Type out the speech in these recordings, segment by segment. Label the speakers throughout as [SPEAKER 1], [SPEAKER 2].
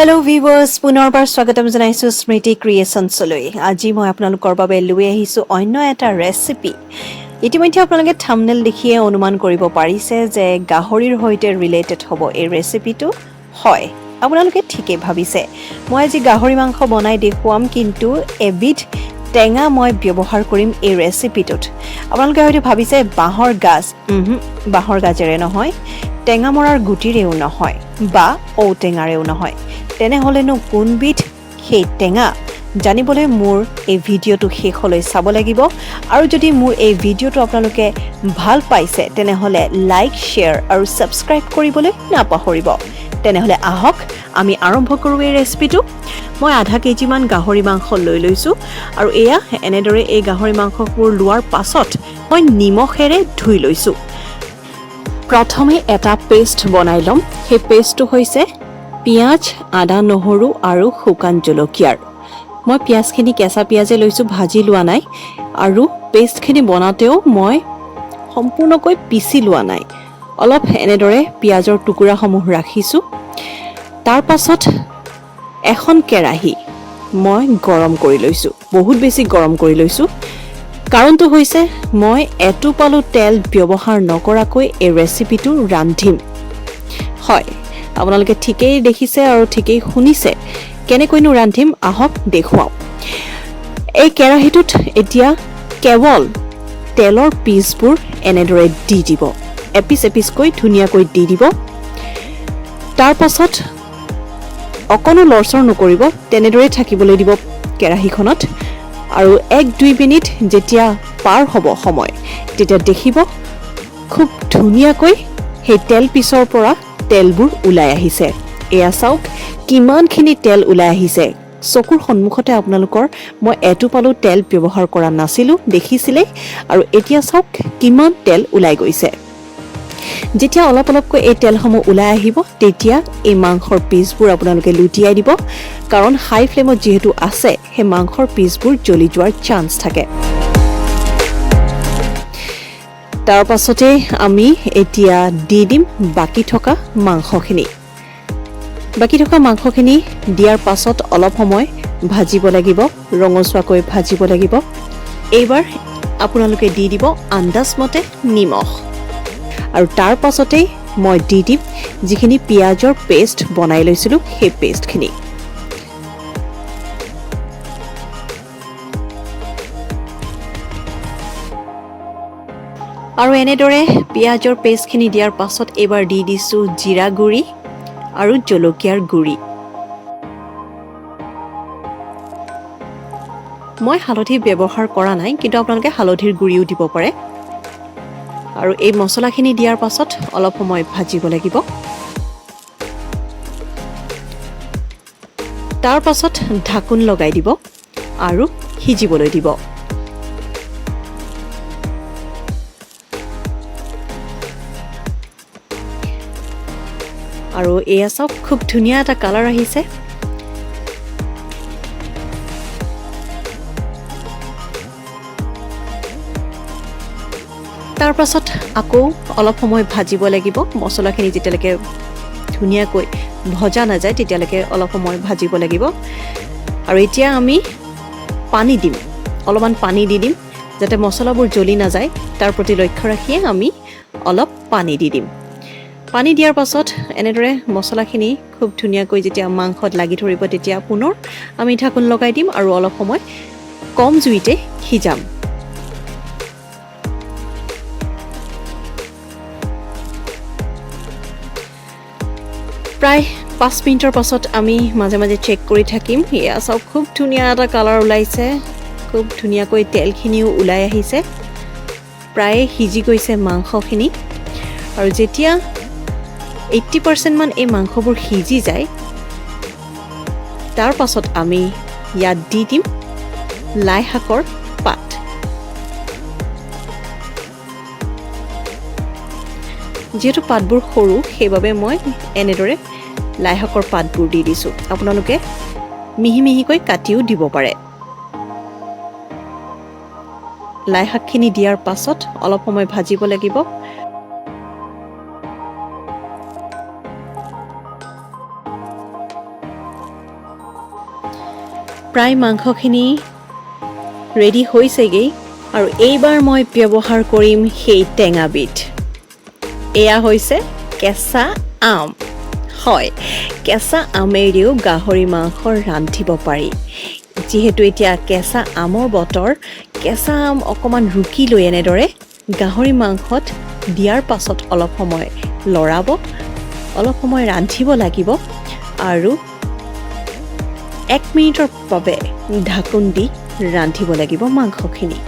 [SPEAKER 1] Hello viewers, পুনৰবাৰ স্বাগতম জনাইছো স্মৃতি ক্ৰিয়েচনছলৈ। আজি মই আপোনালোকৰ বাবে লৈ আহিছো অন্য এটা ৰেচিপি। ইতিমধ্যে আপোনালোকে থাম্বনেল দেখিয়ে অনুমান কৰিব পাৰিছে যে গাহৰিৰ সৈতে ৰিলেটেড হ'ব এই ৰেচিপিটো। হয়, আপোনালোকে ঠিকই ভাবিছে। মই আজি গাহৰি মাংস বনাই দেখুৱাম, কিন্তু এবিধ টেঙা মই ব্যৱহাৰ কৰিম এই ৰেচিপিটোত। আপোনালোকে হয়তো ভাবিছে বাঁহৰ গাজ। বাঁহৰ গাজেৰে নহয়, টেঙা মৰাৰ গুটিৰেও নহয়, বা ঔটেঙাৰেও নহয়। তেনেহ'লেনো কোনবিধ সেই টেঙা জানিবলৈ মোৰ এই ভিডিঅ'টো শেষলৈ চাব লাগিব। আৰু যদি মোৰ এই ভিডিঅ'টো আপোনালোকে ভাল পাইছে তেনেহ'লে লাইক, শ্বেয়াৰ আৰু ছাবস্ক্ৰাইব কৰিবলৈ নাপাহৰিব। তেনেহ'লে আহক আমি আৰম্ভ কৰোঁ এই ৰেচিপিটো। মই আধা কেজিমান গাহৰি মাংস লৈ লৈছোঁ, আৰু এয়া এনেদৰে এই গাহৰি মাংসবোৰ লোৱাৰ পাছত মই নিমখেৰে ধুই লৈছোঁ। প্ৰথমে এটা পেষ্ট বনাই ল'ম। সেই পেষ্টটো হৈছে পিঁয়াজ, আদা, নহৰু আৰু শুকান জলকীয়াৰ। মই পিঁয়াজখিনি কেঁচা পিঁয়াজে লৈছোঁ, ভাজি লোৱা নাই। আৰু পেষ্টখিনি বনাওঁতেও মই সম্পূৰ্ণকৈ পিচি লোৱা নাই, অলপ এনেদৰে পিঁয়াজৰ টুকুৰাসমূহ ৰাখিছোঁ। তাৰ পাছত এখন কেৰাহী মই গৰম কৰি লৈছোঁ, বহুত বেছি গৰম কৰি লৈছোঁ। কাৰণটো হৈছে মই এটোপালো তেল ব্যৱহাৰ নকৰাকৈ এই ৰেচিপিটো ৰান্ধিম। হয়, আপোনালোকে ঠিকেই দেখিছে আৰু ঠিকেই শুনিছে। কেনেকৈনো ৰান্ধিম আহক দেখুৱাওঁ। এই কেৰাহীটোত এতিয়া কেৱল তেলৰ পিচবোৰ এনেদৰে দি দিব, এপিচ এপিচকৈ ধুনীয়াকৈ দি দিব। তাৰ পাছত অকণো লৰচৰ নকৰিব, তেনেদৰে থাকিবলৈ দিব কেৰাহীখনত। আৰু 1-2 মিনিট যেতিয়া পাৰ হ'ব সময়, তেতিয়া দেখিব খুব ধুনীয়াকৈ সেই তেল পিছৰ পৰা তেলবোৰ ওলাই আহিছে। এয়া চাওক কিমানখিনি তেল ওলাই আহিছে। চকুৰ সন্মুখতে আপোনালোকৰ মই এটোপালো তেল ব্যৱহাৰ কৰা নাছিলোঁ, দেখিছিলেই। আৰু এতিয়া চাওক কিমান তেল ওলাই গৈছে। যেতিয়া অলপ অলপকৈ এই তেলসমূহ ওলাই আহিব, তেতিয়া এই মাংসৰ পিচবোৰ আপোনালোকে লুটিয়াই দিব। কাৰণ হাই ফ্লেমত যিহেতু আছে, সেই মাংসৰ পিচবোৰ জ্বলি যোৱাৰ চান্স থাকে। তাৰ পাছতে আমি এতিয়া দি দিম বাকী থকা মাংসখিনি। বাকী থকা মাংসখিনি দিয়াৰ পাছত অলপ সময় ভাজিব লাগিব, ৰঙচুৱাকৈ ভাজিব লাগিব। এইবাৰ আপোনালোকে দি দিব আন্দাজমতে নিমখ। আৰু তাৰ পাছতেই মই দি দিম যিখিনি পিঁয়াজৰ পেষ্ট বনাই লৈছিলোঁ, সেই পেষ্টখিনি। আৰু এনেদৰে পিঁয়াজৰ পেষ্টখিনি দিয়াৰ পাছত এইবাৰ দি দিছোঁ জিৰা গুড়ি আৰু জলকীয়াৰ গুড়ি। মই হালধি ব্যৱহাৰ কৰা নাই, কিন্তু আপোনালোকে হালধিৰ গুড়িও দিব পাৰে। আৰু এই মছলাখিনি দিয়াৰ পাছত অলপ সময় ভাজিব লাগিব। তাৰ পাছত ঢাকোন লগাই দিব আৰু সিজিবলৈ দিব। আৰু এয়া চাওক খুব ধুনীয়া এটা কালাৰ আহিছে। তাৰ পাছত আকৌ অলপ সময় ভাজিব লাগিব। মছলাখিনি যেতিয়ালৈকে ধুনীয়াকৈ ভজা নাযায় তেতিয়ালৈকে অলপ সময় ভাজিব লাগিব। আৰু এতিয়া আমি পানী দিম, অলপমান পানী দি দিম যাতে মছলাবোৰ জ্বলি নাযায়। তাৰ প্ৰতি লক্ষ্য ৰাখিয়ে আমি অলপ পানী দি দিম। পানী দিয়াৰ পাছত এনেদৰে মছলাখিনি খুব ধুনীয়াকৈ যেতিয়া মাংসত লাগি ধৰিব, তেতিয়া পুনৰ আমি ঢাকোন লগাই দিম আৰু অলপ সময় কম জুইতে সিজাম। প্ৰায় 5 মিনিটৰ পাছত আমি মাজে মাজে চেক কৰি থাকিম। এয়া চাওক খুব ধুনীয়া এটা কালাৰ ওলাইছে, খুব ধুনীয়াকৈ তেলখিনিও ওলাই আহিছে, প্ৰায় সিজি গৈছে মাংসখিনি। আৰু যেতিয়া 80% মান এই মাংসবোৰ সিজি যায়, তাৰ পাছত আমি ইয়াত দি দিম লাই শাকৰ পাত। যিহেতু পাতবোৰ সৰু, সেইবাবে মই এনেদৰে লাই শাকৰ পাতবোৰ দি দিছোঁ। আপোনালোকে মিহি মিহিকৈ কাটিও দিব পাৰে। লাই শাকখিনি দিয়াৰ পাছত অলপ সময় ভাজিব লাগিব। প্ৰায় মাংসখিনি ৰেডি হৈছেগৈ আৰু এইবাৰ মই ব্যৱহাৰ কৰিম সেই টেঙাবিধ। এয়া হৈছে কেঁচা আম। হয়, কেঁচা আমেৰেও গাহৰি মাংস ৰান্ধিব পাৰি। যিহেতু এতিয়া কেঁচা আমৰ বতৰ, কেঁচা আম অকণমান ৰুকি লৈ এনেদৰে গাহৰি মাংসত দিয়াৰ পাছত অলপ সময় লৰাব, অলপ সময় ৰান্ধিব লাগিব আৰু 1 মিনিটৰ বাবে ঢাকোন দি ৰান্ধিব লাগিব মাংসখিনি।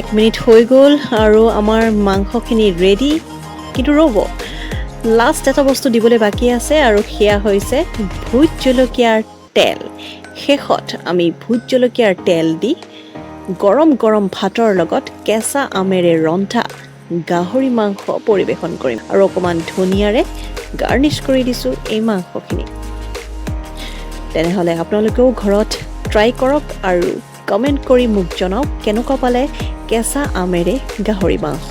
[SPEAKER 1] 1 মিনিট হৈ গ'ল আৰু আমাৰ মাংসখিনি ৰেডি। কিন্তু ৰ'ব, লাষ্ট এটা বস্তু দিবলৈ বাকী আছে আৰু সেয়া হৈছে ভোট জলকীয়াৰ তেল। শেষত আমি ভোট জলকীয়াৰ তেল দি গৰম গৰম ভাতৰ লগত কেঁচা আমেৰে ৰন্ধা গাহৰি মাংস পৰিৱেশন কৰিম আৰু অকণমান ধনিয়াৰে গাৰ্নিছ কৰি দিছোঁ এই মাংসখিনি। তেনেহ'লে আপোনালোকেও ঘৰত ট্ৰাই কৰক আৰু কমেণ্ট কৰি মোক জনাওক কেনেকুৱা পালে কেঁচা আমেৰে গাহৰি মাংস।